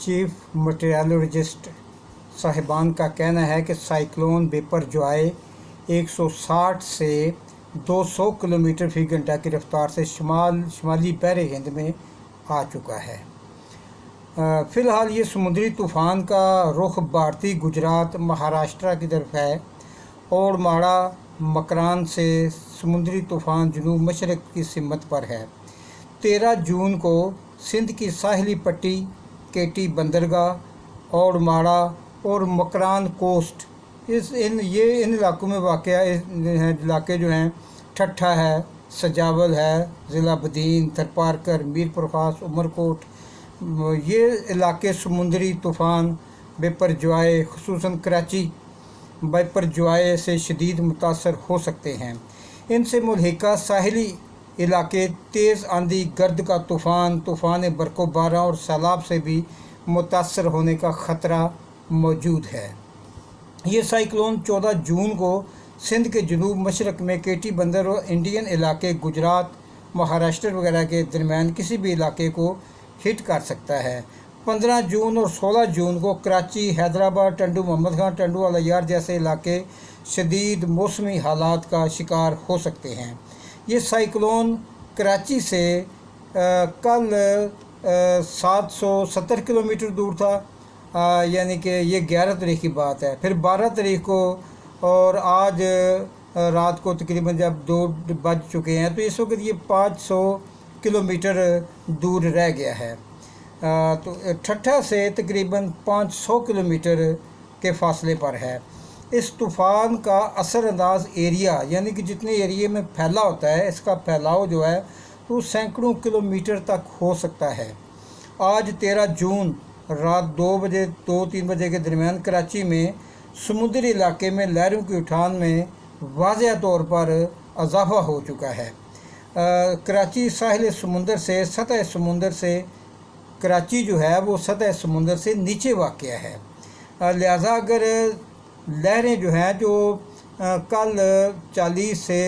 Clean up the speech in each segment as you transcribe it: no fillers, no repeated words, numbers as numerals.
Chief मेटेरियोलॉजिस्ट साहिबान का कहना है कि साइक्लोन बिपरजॉय 160 से 200 किलोमीटर फी घंटा की रफ्तार से शुमाली बहरे हिंद में आ चुका है। फ़िलहाल ये समुद्री तूफ़ान का रुख भारतीय गुजरात महाराष्ट्र की तरफ है और माड़ा मकरान से समुद्री तूफ़ान जनूब मशरक़ की सिमत पर है। 13 जून को सिंध की साहिली पट्टी, केटी बंदरगाह और माड़ा और मकरान कोस्ट इन इलाकों में वाक़या इलाके जो हैं ठट्ठा है, सजावल है, ज़िला बदीन, थरपारकर, मीर प्रखास, उमरकोट, ये इलाके समुद्री तूफ़ान बिपरजॉय खुसूसन कराची बिपरजॉय से शदीद मुतासर हो सकते हैं। इनसे मुल्हिका साहिली इलाके तेज़ आंधी, गर्द का तूफ़ान बरक़बारी और सैलाब से भी मुतासर होने का ख़तरा मौजूद है। ये साइक्लोन 14 जून को सिंध के जनूब मशरक़ में केटी बंदर और इंडियन इलाके गुजरात, महाराष्ट्र वगैरह के दरमियान किसी भी इलाके को हिट कर सकता है। 15 जून और 16 जून को कराची, हैदराबाद, टंडू मोहम्मद खां, टंडू अलियार जैसे इलाके शदीद मौसमी हालात का शिकार हो सकते हैं। ये साइक्लोन कराची से कल 770 किलोमीटर दूर था, यानी कि ये 11 तारीख की बात है। फिर 12 तारीख को और आज रात को तकरीबन जब 2 बज चुके हैं तो इस वक्त ये 500 किलोमीटर दूर रह गया है। तो ठट्ठा से तकरीबन 500 किलोमीटर के फासले पर है। इस तूफ़ान का असरअंदाज एरिया यानी कि जितने एरिए में फैला होता है, इसका फैलाव जो है वो सैकड़ों किलोमीटर तक हो सकता है। आज 13 जून रात 2-3 बजे के दरमियान कराची में समुद्री इलाके में लहरों की उठान में वाज़ह तौर पर इजाफ़ा हो चुका है। कराची साहिल समुंदर से सतह समुंदर से कराची जो है वो सतह समुंदर से नीचे वाक़या है। लिहाजा अगर लहरें जो हैं जो कल 40 से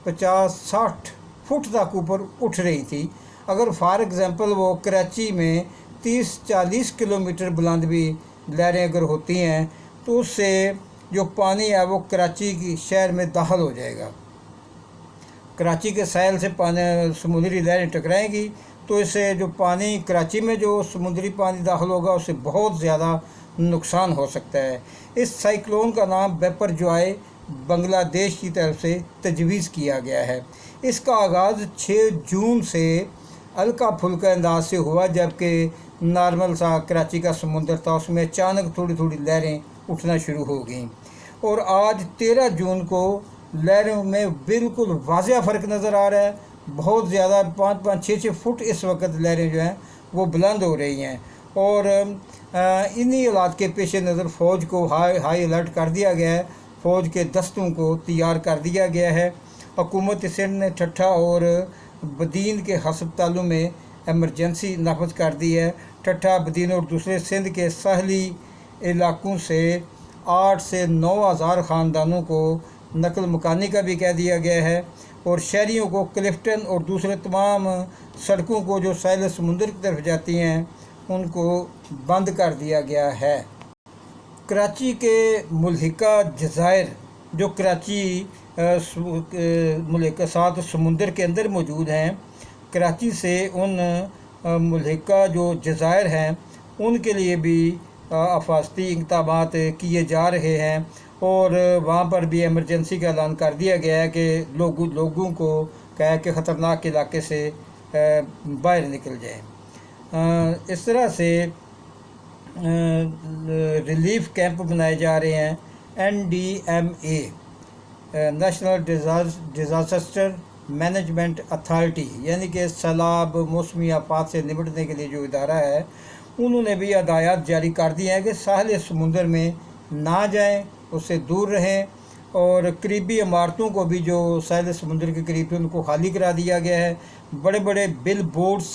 50-60 फुट तक ऊपर उठ रही थी, अगर फॉर एग्ज़ाम्पल वो कराची में 30-40 किलोमीटर बुलंद भी लहरें अगर होती हैं तो उससे जो पानी है वो कराची की शहर में दाखिल हो जाएगा। कराची के साहिल से पानी समुद्री लहरें टकराएंगी तो इससे जो पानी कराची में जो समुद्री पानी दाखिल होगा उससे बहुत ज़्यादा नुकसान हो सकता है। इस साइक्लोन का नाम बिपरजॉय बांग्लादेश की तरफ से तजवीज़ किया गया है। इसका आगाज़ 6 जून से हल्का फुल्का अंदाज से हुआ, जबकि नॉर्मल सा कराची का समुंदर था, उसमें अचानक थोड़ी थोड़ी लहरें उठना शुरू हो गईं। और आज 13 जून को लहरों में बिल्कुल वाज़ह फ़र्क नज़र आ रहा है। बहुत ज़्यादा 5-5, 6-6 फुट इस वक्त लहरें जो हैं वो बुलंद हो रही हैं। और इन्हीं हालात के पेश नज़र फ़ौज को हाई अलर्ट कर दिया गया है। फ़ौज के दस्तों को तैयार कर दिया गया है। हुकूमत सिंध ने ठट्ठा और बदीन के हस्पतालों में एमरजेंसी नाफज कर दी है। ठट्ठा, बदीन और दूसरे सिंध के साहली इलाकों से 8 से 9 हज़ार ख़ानदानों को नकल मकानी का भी कह दिया गया है और शहरियों को क्लिफ्टन और दूसरे तमाम सड़कों को जो साहिल समुंदर की तरफ जाती हैं उनको बंद कर दिया गया है। कराची के मुल्हिका जज़ायर जो कराची मुल्हिका साथ समुंदर के अंदर मौजूद हैं, कराची से उन मुल्हिका जो जज़ायर हैं उनके लिए भी हिफाजती इक़दामात किए जा रहे हैं और वहाँ पर भी एमरजेंसी का ऐलान कर दिया गया है कि लोगों को कहा कि ख़तरनाक इलाके से बाहर निकल जाएं। इस तरह से रिलीफ़ कैंप बनाए जा रहे हैं। NDMA national disaster management authority यानी कि सैलाब मौसमी आफात से निपटने के लिए जो इदारा है, उन्होंने भी हदायत जारी कर दी हैं कि साहिल समुंदर में ना जाएं, उससे दूर रहें और करीबी इमारतों को भी जो साहिल समुंदर के करीब थे उनको खाली करा दिया गया है। बड़े बड़े बिल बोर्ड्स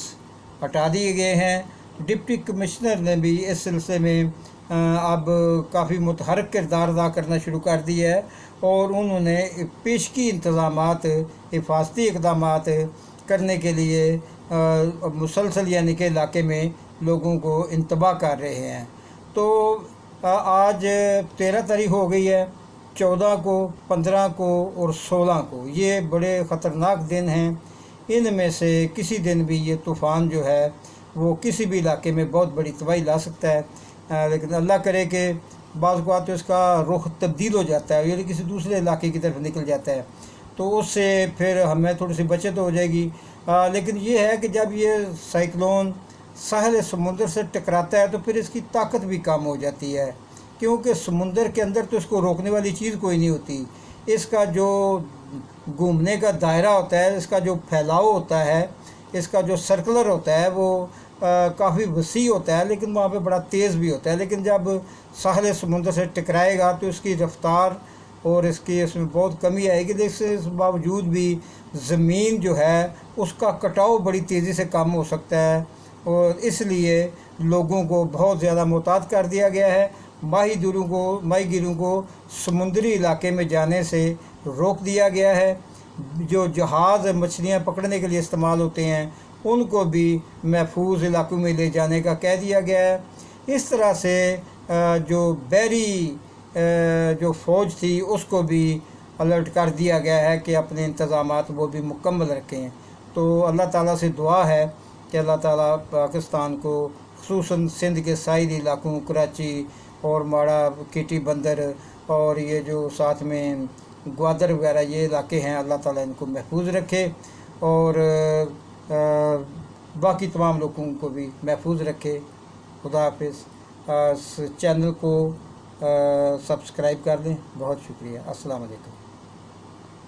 हटा दिए गए हैं। डिप्टी कमिश्नर ने भी इस सिलसिले में अब काफ़ी मुतहरक किरदार अदा करना शुरू कर दिया है और उन्होंने पेशगी इंतज़ामात, हिफाजती इक़दामात करने के लिए मुसलसल यानी कि इलाके में لوگوں کو انتباہ کر رہے ہیں۔ تو آج 13 تاریخ ہو گئی ہے، 14 کو، 15 کو اور 16 کو یہ بڑے خطرناک دن ہیں۔ ان میں سے کسی دن بھی یہ طوفان جو ہے وہ کسی بھی علاقے میں بہت بڑی تباہی لا سکتا ہے، لیکن اللہ کرے کہ بعض اوقات تو اس کا رخ تبدیل ہو جاتا ہے، یعنی کسی دوسرے علاقے کی طرف نکل جاتا ہے، تو اس سے پھر ہمیں تھوڑی سی بچت ہو جائے گی۔ لیکن یہ ہے کہ جب یہ سائیکلون ساحل سمندر سے ٹکراتا ہے تو پھر اس کی طاقت بھی کم ہو جاتی ہے، کیونکہ سمندر کے اندر تو اس کو روکنے والی چیز کوئی نہیں ہوتی۔ اس کا جو گھومنے کا دائرہ ہوتا ہے، اس کا جو پھیلاؤ ہوتا ہے، اس کا جو سرکلر ہوتا ہے وہ کافی وسیع ہوتا ہے، لیکن وہاں پہ بڑا تیز بھی ہوتا ہے۔ لیکن جب ساحل سمندر سے ٹکرائے گا تو اس کی رفتار اور اس میں بہت کمی آئے گی، لیکن اس باوجود بھی زمین جو ہے اس کا کٹاؤ بڑی تیزی سے کم ہو سکتا ہے، اور اس لیے لوگوں کو بہت زیادہ محتاط کر دیا گیا ہے۔ ماہی گیروں کو سمندری علاقے میں جانے سے روک دیا گیا ہے۔ جو جہاز مچھلیاں پکڑنے کے لیے استعمال ہوتے ہیں ان کو بھی محفوظ علاقوں میں لے جانے کا کہہ دیا گیا ہے۔ اس طرح سے جو بحری جو فوج تھی اس کو بھی الرٹ کر دیا گیا ہے کہ اپنے انتظامات وہ بھی مکمل رکھیں۔ تو اللہ تعالیٰ سے دعا ہے کہ اللہ تعالیٰ پاکستان کو خصوصاً سندھ کے ساحلی علاقوں، کراچی اور ماڑا کیٹی بندر اور یہ جو ساتھ میں گوادر وغیرہ یہ علاقے ہیں، اللہ تعالیٰ ان کو محفوظ رکھے، اور باقی تمام لوگوں کو بھی محفوظ رکھے۔ خدا حافظ۔ اس چینل کو سبسکرائب کر لیں۔ بہت شکریہ۔ السلام علیکم۔